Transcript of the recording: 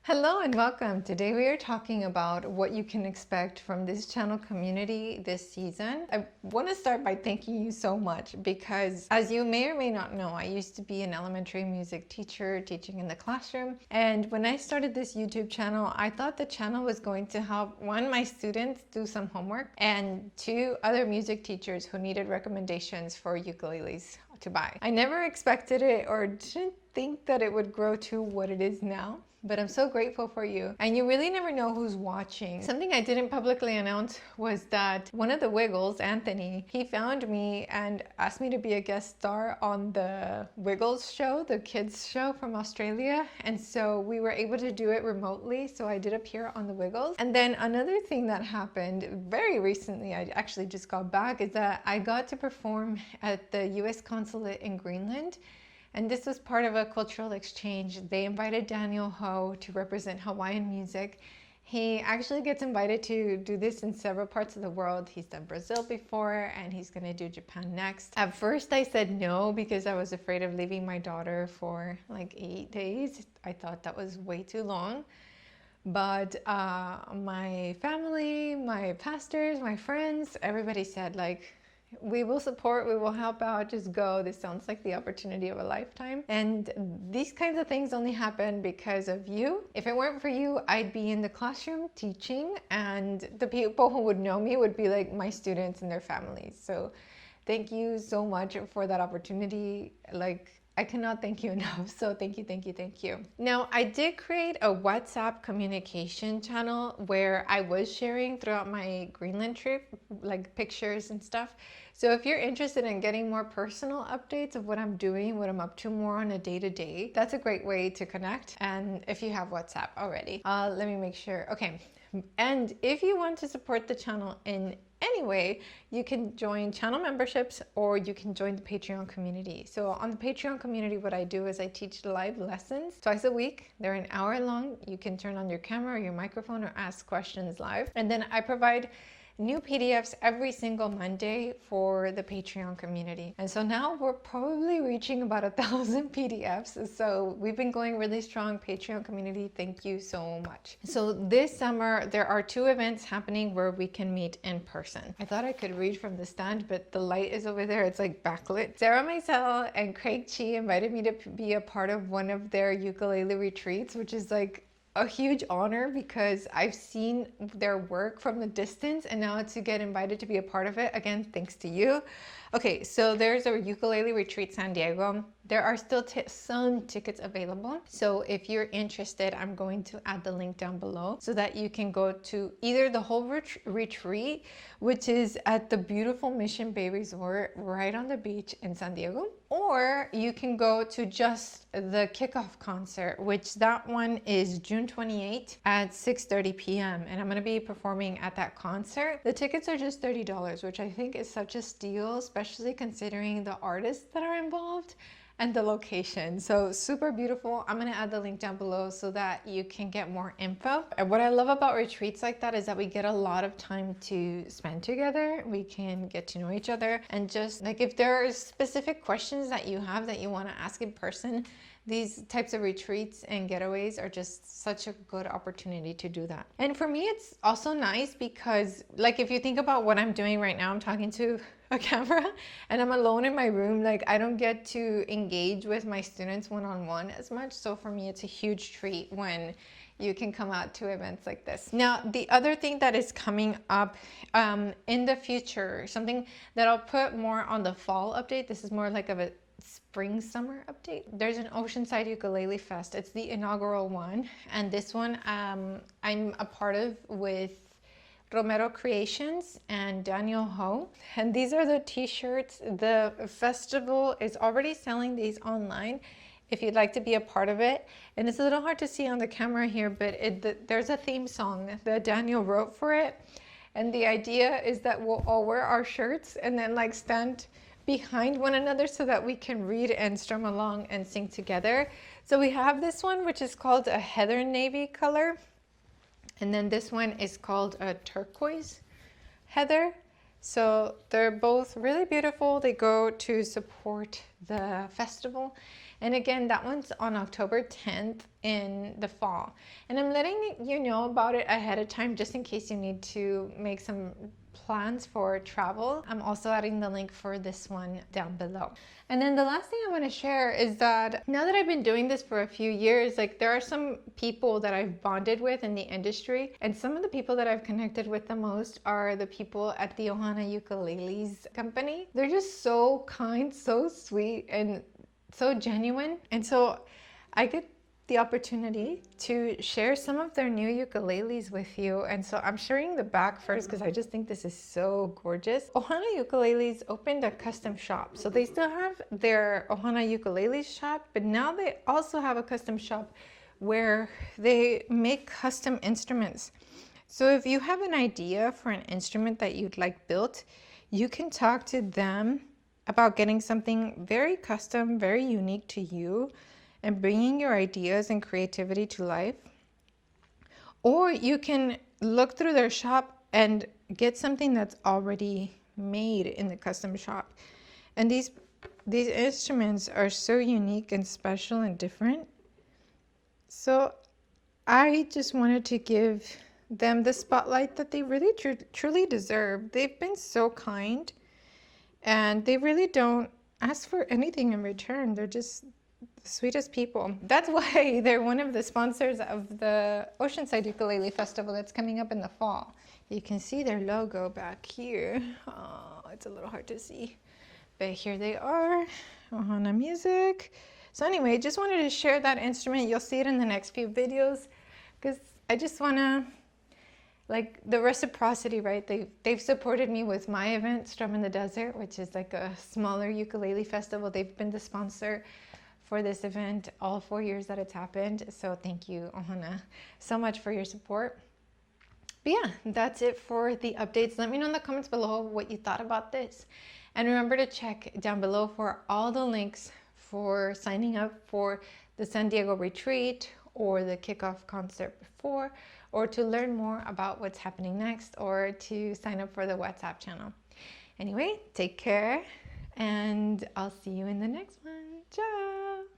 Hello and welcome. Today we are talking about what you can expect from this channel community this season. I want to start by thanking you so much because, as you may or may not know, I used to be an elementary music teacher teaching in the classroom. And when I started this YouTube channel, I thought the channel was going to help, one, my students do some homework, and two, other music teachers who needed recommendations for ukuleles to buy. I never expected it or didn't think that it would grow to what it is now. But I'm so grateful for you. And you really never know who's watching. Something I didn't publicly announce was that one of the Wiggles, Anthony, he found me and asked me to be a guest star on the Wiggles show, the kids show from Australia. And so we were able to do it remotely. So I did appear on the Wiggles. And then another thing that happened very recently, I actually just got back, is that I got to perform at the US Consulate in Greenland. And this was part of a cultural exchange. They invited Daniel Ho to represent Hawaiian music. He actually gets invited to do this in several parts of the world. He's done Brazil before, and he's gonna do Japan next. At first I said no because I was afraid of leaving my daughter for like 8 days. I thought that was way too long. But my family, my pastors, my friends, everybody said like, we will support, we will help out, just go. This sounds like the opportunity of a lifetime. And these kinds of things only happen because of you. If it weren't for you, I'd be in the classroom teaching, and the people who would know me would be like my students and their families. So thank you so much for that opportunity. Like, I cannot thank you enough. So thank you, thank you, thank you. Now, I did create a WhatsApp communication channel where I was sharing throughout my Greenland trip, like pictures and stuff. So if you're interested in getting more personal updates of what I'm doing, what I'm up to more on a day-to-day, that's a great way to connect. And if you have WhatsApp already, let me make sure. Okay. And if you want to support the channel in any way, you can join channel memberships or you can join the Patreon community. So on the Patreon community, what I do is I teach live lessons twice a week. They're an hour long. You can turn on your camera or your microphone or ask questions live. And then I provide new PDFs every single Monday for the Patreon community. And so now we're probably reaching about 1,000 PDFs. So we've been going really strong. Patreon community, thank you so much. So this summer, there are 2 events happening where we can meet in person. I thought I could read from the stand, but the light is over there. It's like backlit. Sarah Maisel and Craig Chi invited me to be a part of one of their ukulele retreats, which is like a huge honor because I've seen their work from the distance, and now to get invited to be a part of it, again, thanks to you. Okay, so there's a Ukulele Retreat San Diego. There are still some tickets available. So if you're interested, I'm going to add the link down below so that you can go to either the whole retreat, which is at the beautiful Mission Bay Resort right on the beach in San Diego, or you can go to just the kickoff concert, which that one is June 28th at 6:30 p.m. And I'm going to be performing at that concert. The tickets are just $30, which I think is such a steal, especially considering the artists that are involved and the location. So super beautiful. I'm gonna add the link down below so that you can get more info. And what I love about retreats like that is that we get a lot of time to spend together. We can get to know each other, and just like if there are specific questions that you have that you want to ask in person, these types of retreats and getaways are just such a good opportunity to do that. And for me, it's also nice because, like, if you think about what I'm doing right now, I'm talking to a camera and I'm alone in my room. Like, I don't get to engage with my students one-on-one as much. So for me, it's a huge treat when you can come out to events like this. Now, the other thing that is coming up in the future, something that I'll put more on the fall update. This is more like of a spring summer update. There's an Oceanside Ukulele Fest. It's the inaugural one, and this one I'm a part of with Romero Creations and Daniel Ho. And these are the t-shirts. The festival is already selling these online if you'd like to be a part of it. And it's a little hard to see on the camera here, but there's a theme song that Daniel wrote for it. And the idea is that we'll all wear our shirts and then like stand behind one another so that we can read and strum along and sing together. So we have this one, which is called a heather navy color. And then this one is called a turquoise heather. So they're both really beautiful. They go to support the festival. And again, that one's on October 10th in the fall. And I'm letting you know about it ahead of time just in case you need to make some plans for travel. I'm also adding the link for this one down below. And then the last thing I want to share is that now that I've been doing this for a few years, like there are some people that I've bonded with in the industry, and some of the people that I've connected with the most are the people at the Ohana Ukuleles company. They're just so kind, so sweet, and so genuine. And so I get the opportunity to share some of their new ukuleles with you. And so I'm sharing the back first because I just think this is so gorgeous. Ohana Ukuleles opened a custom shop. So they still have their Ohana Ukuleles shop, but now they also have a custom shop where they make custom instruments. So if you have an idea for an instrument that you'd like built, you can talk to them about getting something very custom, very unique to you, and bringing your ideas and creativity to life. Or you can look through their shop and get something that's already made in the custom shop. And these instruments are so unique and special and different. So I just wanted to give them the spotlight that they really truly deserve. They've been so kind, and they really don't ask for anything in return. They're just the sweetest people. That's why they're one of the sponsors of the Oceanside Ukulele Festival that's coming up in the fall. You can see their logo back here. Oh, it's a little hard to see, but here they are, Ohana music. So anyway, just wanted to share that instrument. You'll see it in the next few videos because I just want to, like, the reciprocity, right? They've supported me with my event, Strum in the Desert, which is like a smaller ukulele festival. They've been the sponsor for this event all 4 years that it's happened. So thank you, Ohana, so much for your support. But yeah, that's it for the updates. Let me know in the comments below what you thought about this. And remember to check down below for all the links for signing up for the San Diego retreat or the kickoff concert before, or to learn more about what's happening next, or to sign up for the WhatsApp channel. Anyway, take care, and I'll see you in the next one. Ciao!